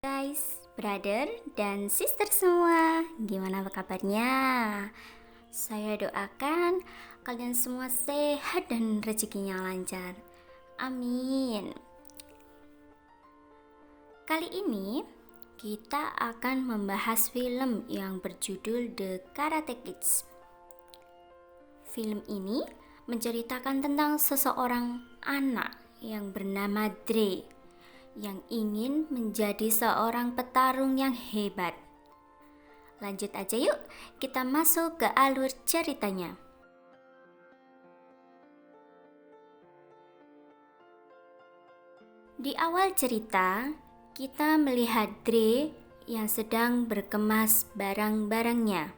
Guys, brother dan sister semua, gimana kabarnya? Saya doakan kalian semua sehat dan rezekinya lancar. Amin. Kali ini kita akan membahas film yang berjudul The Karate Kids. Film ini menceritakan tentang seseorang anak yang bernama Dre yang ingin menjadi seorang petarung yang hebat. Lanjut aja yuk, kita masuk ke alur ceritanya. Di awal cerita, kita melihat Dre yang sedang berkemas barang-barangnya.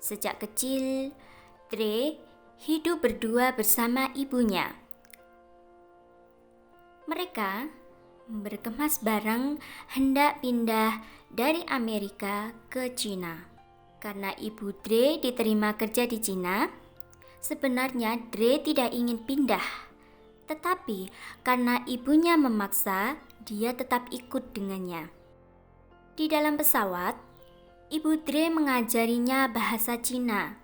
Sejak kecil, Dre hidup berdua bersama ibunya. Mereka berkemas barang hendak pindah dari Amerika ke Cina. Karena ibu Dre diterima kerja di Cina, sebenarnya Dre tidak ingin pindah. Tetapi karena ibunya memaksa, dia tetap ikut dengannya. Di dalam pesawat, ibu Dre mengajarinya bahasa Cina.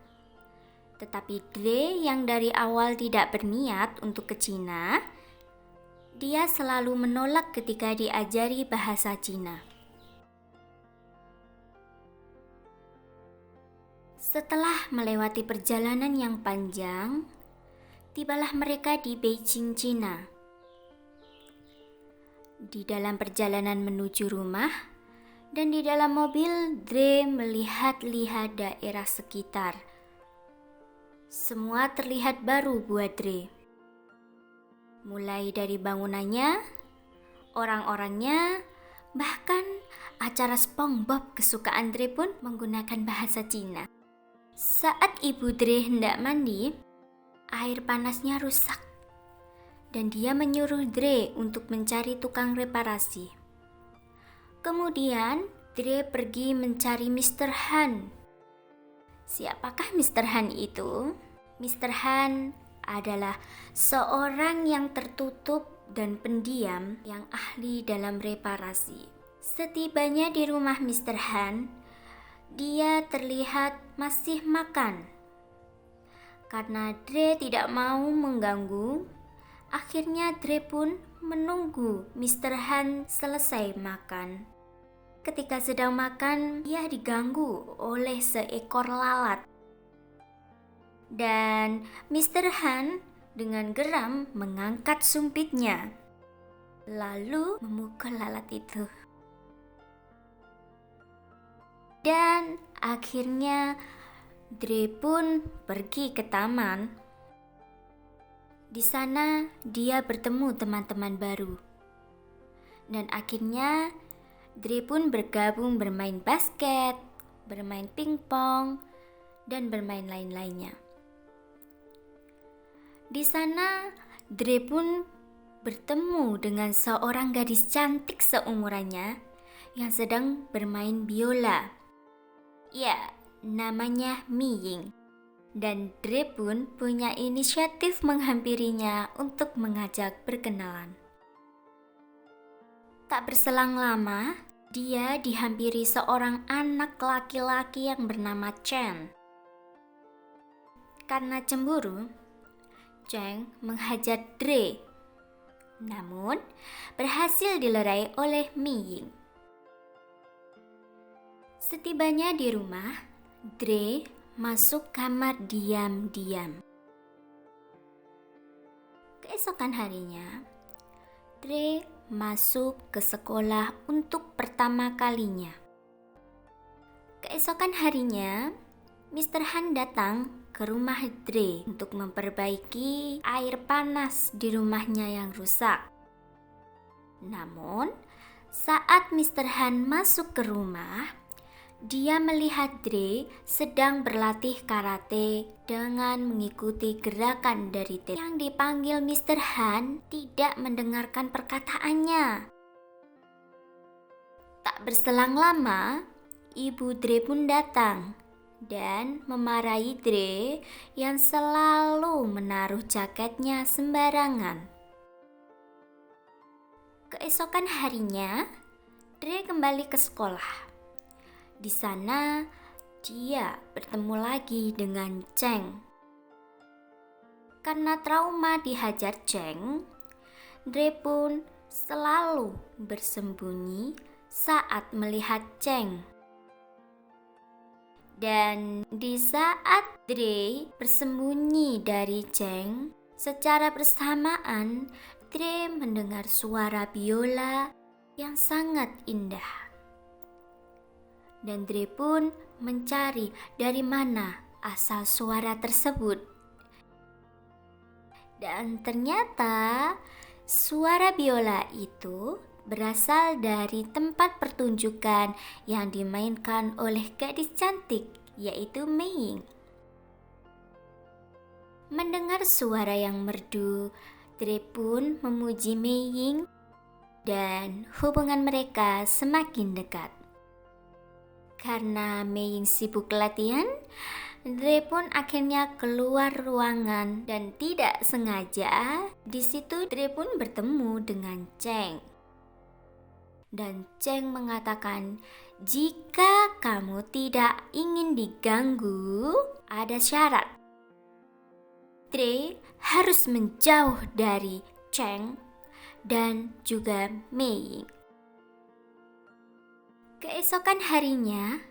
Tetapi Dre yang dari awal tidak berniat untuk ke Cina, dia selalu menolak ketika diajari bahasa Cina. Setelah melewati perjalanan yang panjang, tibalah mereka di Beijing, Cina. Di dalam perjalanan menuju rumah dan di dalam mobil, Dre melihat-lihat daerah sekitar. Semua terlihat baru buat Dre. Mulai dari bangunannya, orang-orangnya, bahkan acara SpongeBob kesukaan Dre pun menggunakan bahasa Cina. Saat ibu Dre hendak mandi, air panasnya rusak dan dia menyuruh Dre untuk mencari tukang reparasi. Kemudian Dre pergi mencari Mr. Han. Siapakah Mr. Han itu? Mr. Han adalah seorang yang tertutup dan pendiam yang ahli dalam reparasi. Setibanya di rumah Mr. Han, dia terlihat masih makan. Karena Dre tidak mau mengganggu, akhirnya Dre pun menunggu Mr. Han selesai makan. Ketika sedang makan, dia diganggu oleh seekor lalat. Dan Mr. Han dengan geram mengangkat sumpitnya, lalu memukul lalat itu. Dan akhirnya Dre pun pergi ke taman. Di sana dia bertemu teman-teman baru. Dan akhirnya Dre pun bergabung bermain basket, bermain pingpong, dan bermain lain-lainnya. Di sana, Dre pun bertemu dengan seorang gadis cantik seumurannya yang sedang bermain biola. Ya, namanya Miying. Dan Dre pun punya inisiatif menghampirinya untuk mengajak berkenalan. Tak berselang lama, dia dihampiri seorang anak laki-laki yang bernama Chen. Karena cemburu, Chen menghajar Dre, namun berhasil dilerai oleh Miying. Setibanya di rumah, Dre masuk kamar diam-diam. Keesokan harinya, Dre masuk ke sekolah untuk pertama kalinya. Keesokan harinya, Mr. Han datang ke rumah Dre untuk memperbaiki air panas di rumahnya yang rusak. Namun, saat Mr. Han masuk ke rumah, dia melihat Dre sedang berlatih karate dengan mengikuti gerakan dari Dre. Yang dipanggil Mr. Han tidak mendengarkan perkataannya. Tak berselang lama, ibu Dre pun datang dan memarahi Dre yang selalu menaruh jaketnya sembarangan. Keesokan harinya, Dre kembali ke sekolah. Di sana, dia bertemu lagi dengan Cheng. Karena trauma dihajar Cheng, Dre pun selalu bersembunyi saat melihat Cheng. Dan di saat Dre bersembunyi dari Cheng, secara bersamaan Dre mendengar suara biola yang sangat indah. Dan Dre pun mencari dari mana asal suara tersebut. Dan ternyata suara biola itu berasal dari tempat pertunjukan yang dimainkan oleh gadis cantik, yaitu Mei Ying. Mendengar suara yang merdu, Dre pun memuji Mei Ying dan hubungan mereka semakin dekat. Karena Mei Ying sibuk latihan, Dre pun akhirnya keluar ruangan dan tidak sengaja di situ Dre pun bertemu dengan Cheng. Dan Cheng mengatakan, jika kamu tidak ingin diganggu, ada syarat. Dre harus menjauh dari Cheng dan juga Mei Ying. Keesokan harinya,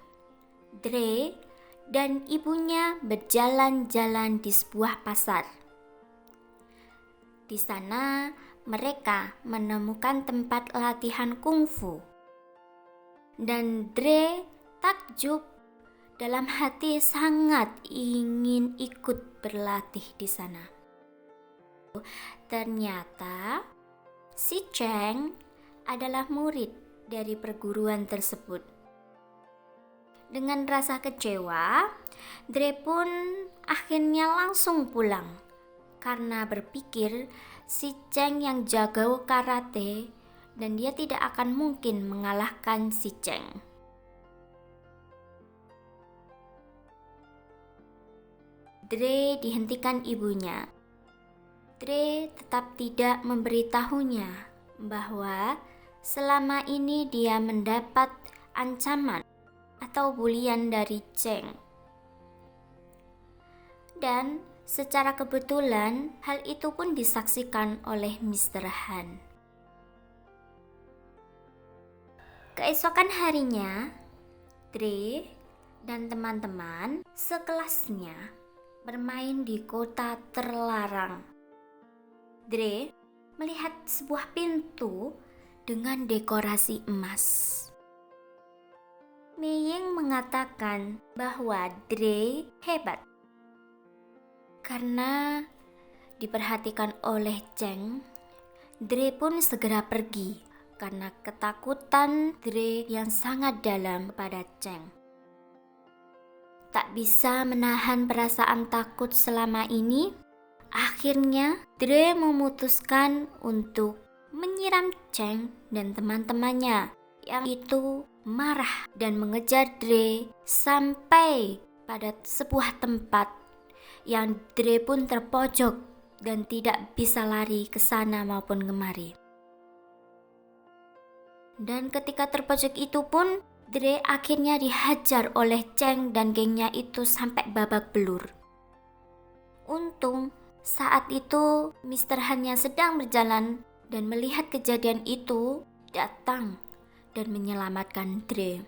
Dre dan ibunya berjalan-jalan di sebuah pasar. Di sana, mereka menemukan tempat latihan kungfu. Dan Dre takjub, dalam hati sangat ingin ikut berlatih di sana. Ternyata si Cheng adalah murid dari perguruan tersebut. Dengan rasa kecewa, Dre pun akhirnya langsung pulang karena berpikir si Cheng yang jago karate dan dia tidak akan mungkin mengalahkan si Cheng. Dre dihentikan ibunya. Dre tetap tidak memberitahunya bahwa selama ini dia mendapat ancaman atau bulian dari Cheng. Dan secara kebetulan hal itu pun disaksikan oleh Mr. Han. Keesokan harinya, Dre dan teman-teman sekelasnya bermain di kota terlarang. Dre melihat sebuah pintu dengan dekorasi emas. Mei Ying mengatakan bahwa Dre hebat karena diperhatikan oleh Cheng. Dre pun segera pergi karena ketakutan Dre yang sangat dalam pada Cheng. Tak bisa menahan perasaan takut selama ini, akhirnya Dre memutuskan untuk menyiram Cheng dan teman-temannya yang itu marah dan mengejar Dre sampai pada sebuah tempat yang Dre pun terpojok dan tidak bisa lari ke sana maupun kemari. Dan ketika terpojok itu pun Dre akhirnya dihajar oleh Cheng dan gengnya itu sampai babak belur. Untung saat itu Mr. Han yang sedang berjalan dan melihat kejadian itu datang dan menyelamatkan Dre.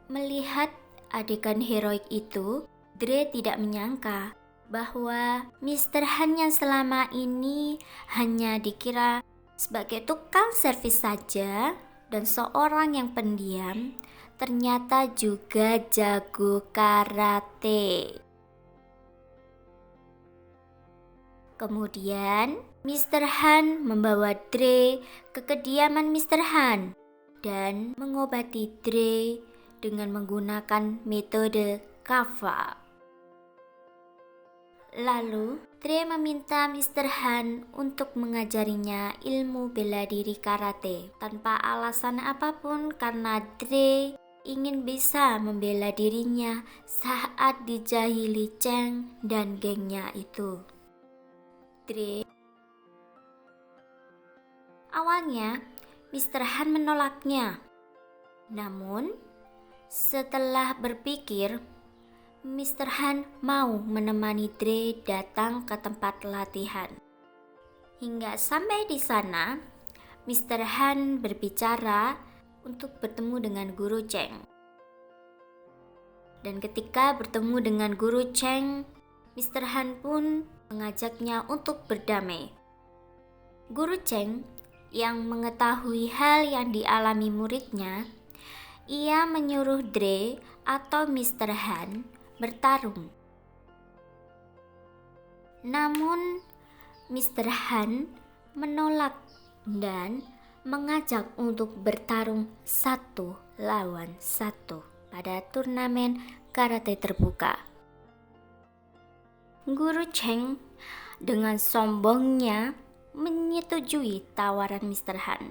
Melihat adegan heroik itu, Dre tidak menyangka bahwa Mr. Han yang selama ini hanya dikira sebagai tukang servis saja dan seorang yang pendiam, ternyata juga jago karate. Kemudian Mr. Han membawa Dre ke kediaman Mr. Han dan mengobati Dre dengan menggunakan metode Kappa. Lalu Dre meminta Mr. Han untuk mengajarinya ilmu bela diri karate tanpa alasan apapun karena Dre ingin bisa membela dirinya saat dijahili Cheng dan gengnya itu. Dre Awalnya, Mr. Han menolaknya. Namun, setelah berpikir, Mr. Han mau menemani Dre datang ke tempat latihan. Hingga sampai di sana, Mr. Han berbicara untuk bertemu dengan Guru Cheng. Dan ketika bertemu dengan Guru Cheng, Mr. Han pun mengajaknya untuk berdamai. Guru Cheng yang mengetahui hal yang dialami muridnya, ia menyuruh Dre atau Mr. Han bertarung. Namun Mr. Han menolak dan mengajak untuk bertarung 1 lawan 1 pada turnamen karate terbuka. Guru Cheng dengan sombongnya menyetujui tawaran Mr. Han.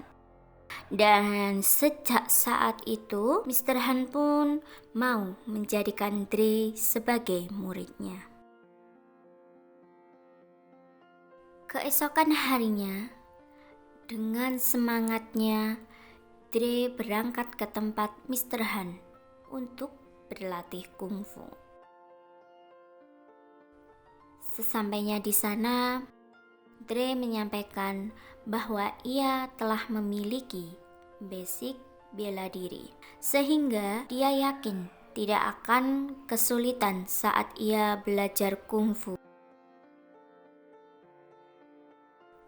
Dan sejak saat itu, Mr. Han pun mau menjadikan Dre sebagai muridnya. Keesokan harinya, dengan semangatnya, Dre berangkat ke tempat Mr. Han untuk berlatih kungfu. Sesampainya di sana, Dre menyampaikan bahwa ia telah memiliki basic bela diri, sehingga dia yakin tidak akan kesulitan saat ia belajar kungfu.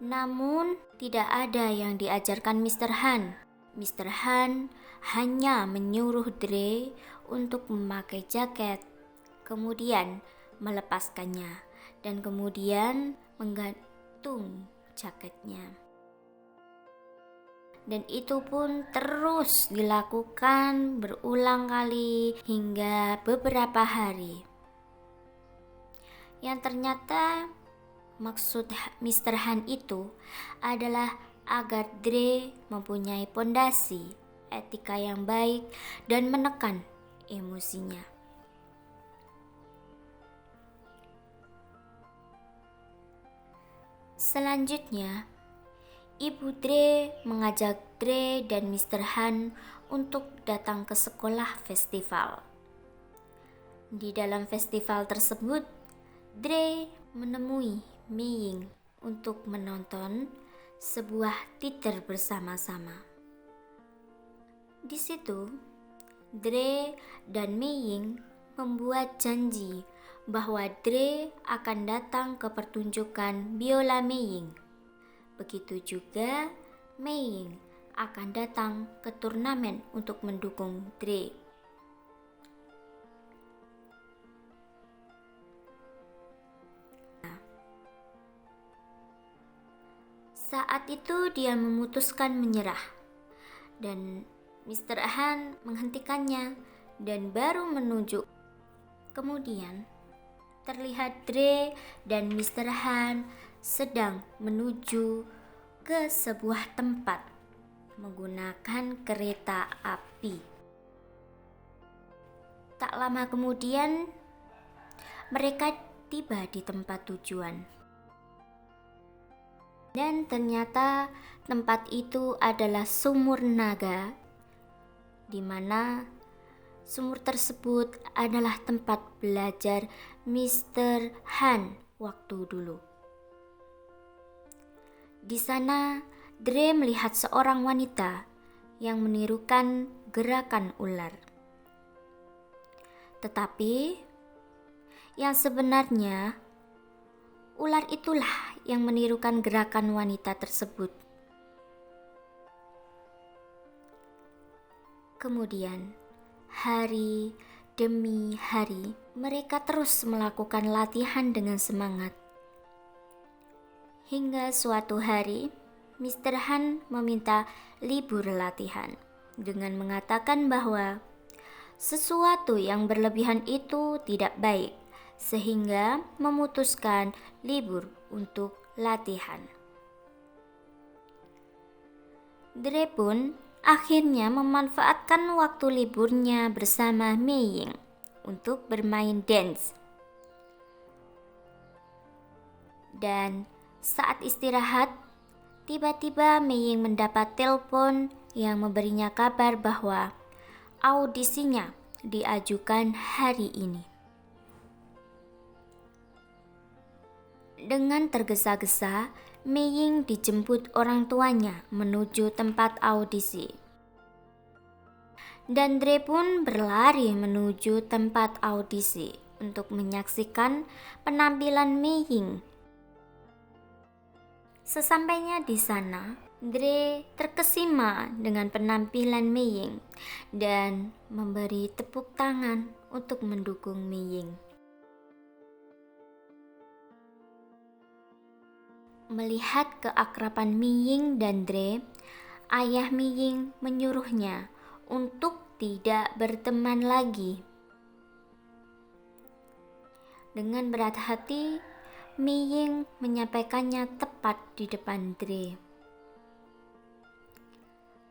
Namun, tidak ada yang diajarkan Mr. Han. Mr. Han hanya menyuruh Dre untuk memakai jaket, kemudian melepaskannya, dan kemudian menggantung jaketnya. Dan itu pun terus dilakukan berulang kali hingga beberapa hari. Yang ternyata maksud Mr. Han itu adalah agar Dre mempunyai pondasi etika yang baik dan menekan emosinya. Selanjutnya, Ibu Dre mengajak Dre dan Mr. Han untuk datang ke sekolah festival. Di dalam festival tersebut, Dre menemui Mei Ying untuk menonton sebuah teater bersama-sama. Di situ, Dre dan Mei Ying membuat janji bahwa Dre akan datang ke pertunjukan biola Mei Ying. Begitu juga Mei Ying akan datang ke turnamen untuk mendukung Dre. Saat itu dia memutuskan menyerah, dan Mr. Han menghentikannya dan baru menunjuk. Kemudian terlihat Dre dan Mr. Han sedang menuju ke sebuah tempat menggunakan kereta api. Tak lama kemudian mereka tiba di tempat tujuan. Dan ternyata tempat itu adalah sumur naga, di mana sumur tersebut adalah tempat belajar Mr. Han waktu dulu. Di sana, Dre melihat seorang wanita yang menirukan gerakan ular. Tetapi, yang sebenarnya, ular itulah yang menirukan gerakan wanita tersebut. Kemudian, hari demi hari, mereka terus melakukan latihan dengan semangat. Hingga suatu hari, Mr. Han meminta libur latihan dengan mengatakan bahwa sesuatu yang berlebihan itu tidak baik, sehingga memutuskan libur untuk latihan. Dre pun akhirnya memanfaatkan waktu liburnya bersama Mei Ying untuk bermain dance. Dan saat istirahat, Tiba-tiba Mei mendapat telepon yang memberinya kabar bahwa audisinya diajukan hari ini. Dengan tergesa-gesa, Mei dijemput orang tuanya menuju tempat audisi. Dan Dre pun berlari menuju tempat audisi untuk menyaksikan penampilan Mei. Sesampainya di sana, Dre terkesima dengan penampilan Mei dan memberi tepuk tangan untuk mendukung Mei. Melihat keakraban Mei dan Dre, ayah Mei menyuruhnya untuk tidak berteman lagi. Dengan berat hati, Mei menyampaikannya tepat di depan Dre.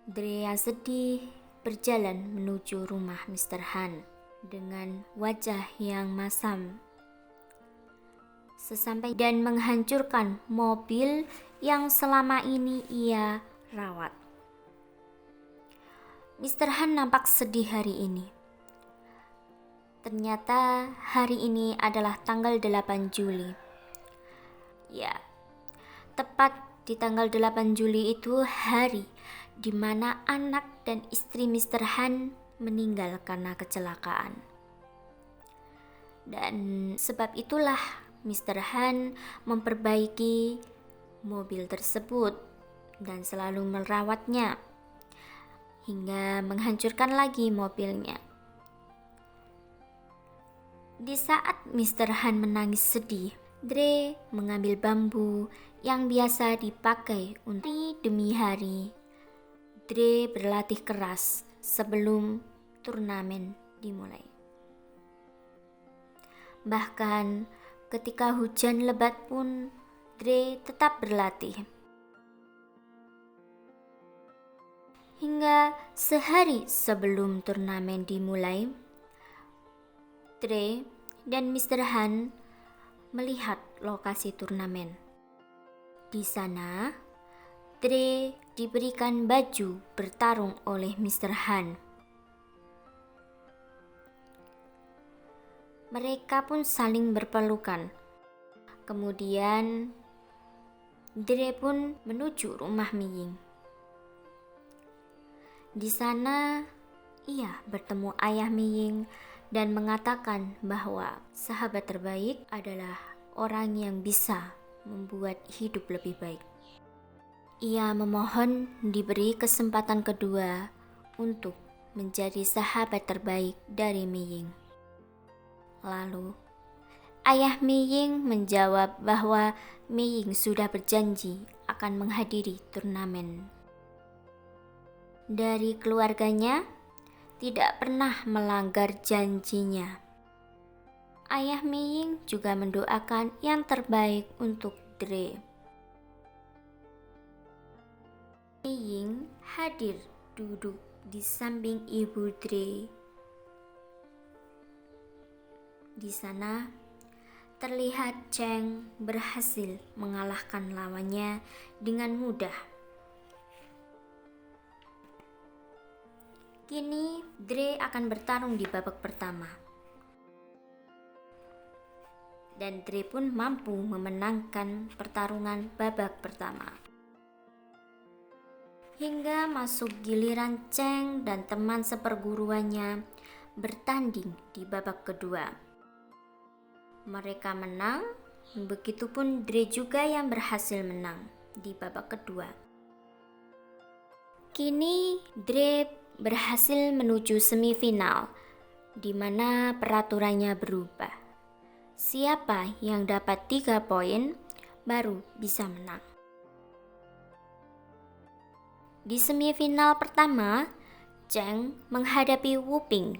Dre yang sedih berjalan menuju rumah Mr. Han dengan wajah yang masam. Sesampai dan menghancurkan mobil yang selama ini ia rawat. Mr. Han nampak sedih hari ini. Ternyata hari ini adalah tanggal 8 Juli. Ya, tepat di tanggal 8 Juli itu hari di mana anak dan istri Mr. Han meninggal karena kecelakaan. Dan sebab itulah Mr. Han memperbaiki mobil tersebut dan selalu merawatnya hingga menghancurkan lagi mobilnya. Di saat Mr. Han menangis sedih, Dre mengambil bambu yang biasa dipakai untuk hari demi hari. Dre berlatih keras sebelum turnamen dimulai. Bahkan ketika hujan lebat pun, Dre tetap berlatih. Hingga sehari sebelum turnamen dimulai, Dre dan Mr. Han melihat lokasi turnamen. Di sana, Dre diberikan baju bertarung oleh Mr. Han. Mereka pun saling berpelukan. Kemudian, Dre pun menuju rumah Mei. Di sana, ia bertemu ayah Mei dan mengatakan bahwa sahabat terbaik adalah orang yang bisa membuat hidup lebih baik. Ia memohon diberi kesempatan kedua untuk menjadi sahabat terbaik dari Mei. Lalu, ayah Mei menjawab bahwa Mei sudah berjanji akan menghadiri turnamen. Dari keluarganya, tidak pernah melanggar janjinya. Ayah Mei juga mendoakan yang terbaik untuk Dre. Mei hadir duduk di samping ibu Dre. Di sana terlihat Cheng berhasil mengalahkan lawannya dengan mudah. Kini Dre akan bertarung di babak pertama. Dan Dre pun mampu memenangkan pertarungan babak pertama. Hingga masuk giliran Cheng dan teman seperguruannya bertanding di babak kedua. Mereka menang, begitupun Dre juga yang berhasil menang di babak kedua. Kini Dre berhasil menuju semifinal, di mana peraturannya berubah. Siapa yang dapat 3 poin baru bisa menang. Di semifinal pertama, Cheng menghadapi Wu Ping.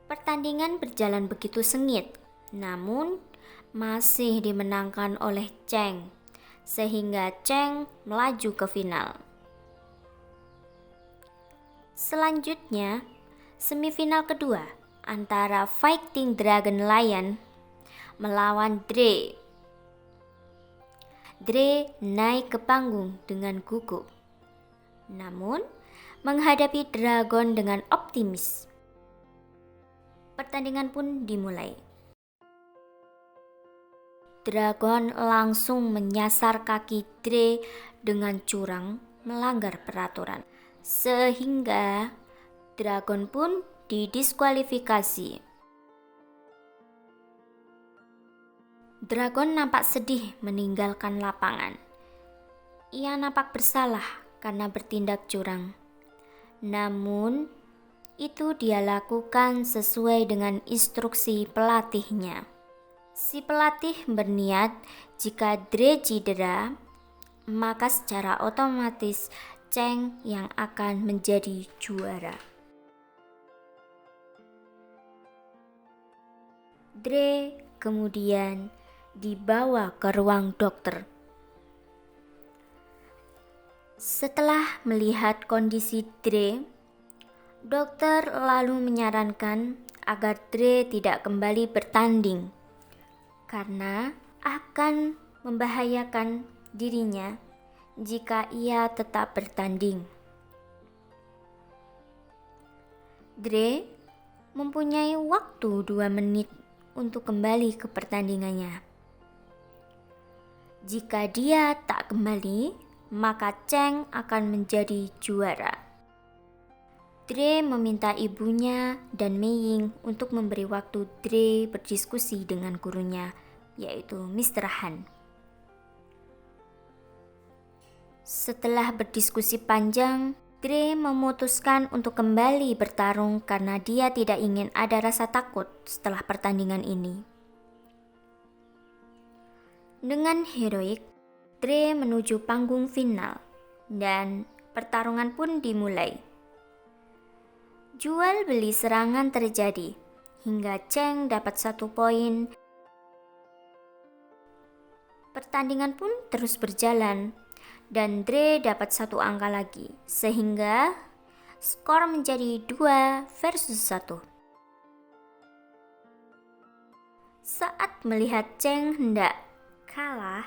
Pertandingan berjalan begitu sengit, namun masih dimenangkan oleh Cheng, sehingga Cheng melaju ke final. Selanjutnya, semifinal kedua antara Fighting Dragon Lion melawan Dre. Dre naik ke panggung dengan gugup. Namun, menghadapi Dragon dengan optimis. Pertandingan pun dimulai. Dragon langsung menyasar kaki Dre dengan curang melanggar peraturan. Sehingga Dragon pun didiskualifikasi. Dragon nampak sedih meninggalkan lapangan. Ia nampak bersalah karena bertindak curang. Namun, itu dia lakukan sesuai dengan instruksi pelatihnya. Si pelatih berniat jika Dre cedera, maka secara otomatis Cheng yang akan menjadi juara. Dre kemudian dibawa ke ruang dokter. Setelah melihat kondisi Dre, dokter lalu menyarankan agar Dre tidak kembali bertanding karena akan membahayakan dirinya jika ia tetap bertanding. Dre mempunyai waktu 2 menit untuk kembali ke pertandingannya. Jika dia tak kembali, maka Cheng akan menjadi juara. Dre meminta ibunya dan Mei Ying untuk memberi waktu Dre berdiskusi dengan gurunya, yaitu Mr. Han. Setelah berdiskusi panjang, Dre memutuskan untuk kembali bertarung karena dia tidak ingin ada rasa takut setelah pertandingan ini. Dengan heroik, Dre menuju panggung final dan pertarungan pun dimulai. Jual beli serangan terjadi hingga Cheng dapat 1 poin. Pertandingan pun terus berjalan dan Dre dapat 1 angka lagi sehingga skor menjadi 2 versus 1. Saat melihat Cheng hendak kalah,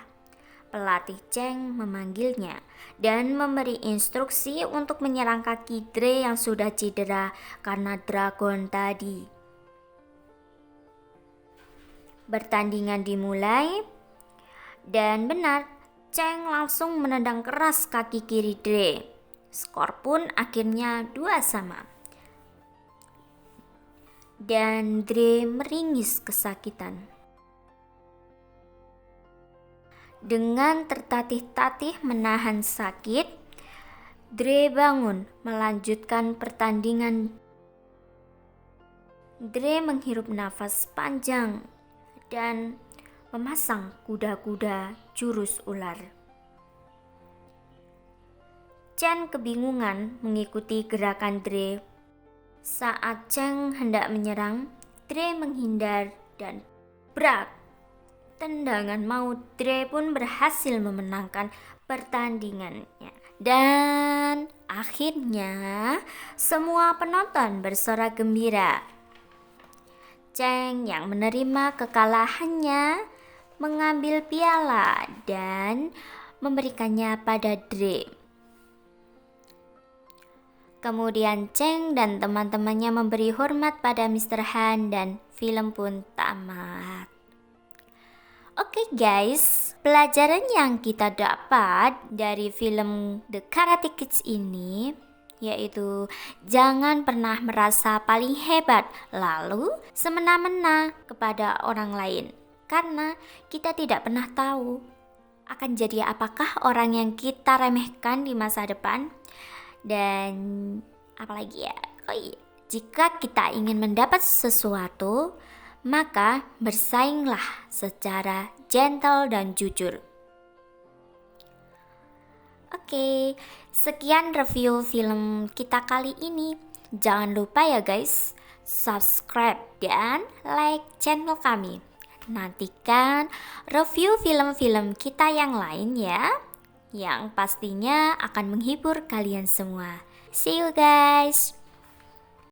pelatih Cheng memanggilnya dan memberi instruksi untuk menyerang kaki Dre yang sudah cedera karena Dragon tadi. Pertandingan dimulai dan benar, Cheng langsung menendang keras kaki kiri Dre. Skor pun akhirnya 2-2. Dan Dre meringis kesakitan. Dengan tertatih-tatih menahan sakit, Dre bangun melanjutkan pertandingan. Dre menghirup nafas panjang dan memasang kuda-kuda jurus ular. Chen kebingungan mengikuti gerakan Dre. Saat Cheng hendak menyerang, Dre menghindar dan brak. Tendangan maut Dre pun berhasil memenangkan pertandingannya. Dan akhirnya semua penonton bersorak gembira. Cheng yang menerima kekalahannya mengambil piala dan memberikannya pada Dre. Kemudian Cheng dan teman-temannya memberi hormat pada Mr. Han dan film pun tamat. Oke guys, pelajaran yang kita dapat dari film The Karate Kids ini yaitu jangan pernah merasa paling hebat lalu semena-mena kepada orang lain, karena kita tidak pernah tahu akan jadi apakah orang yang kita remehkan di masa depan. Dan apalagi ya, jika kita ingin mendapat sesuatu, maka bersainglah secara gentle dan jujur. Oke, sekian review film kita kali ini. Jangan lupa ya guys, subscribe dan like channel kami. Nantikan review film-film kita yang lain ya, yang pastinya akan menghibur kalian semua. See you guys!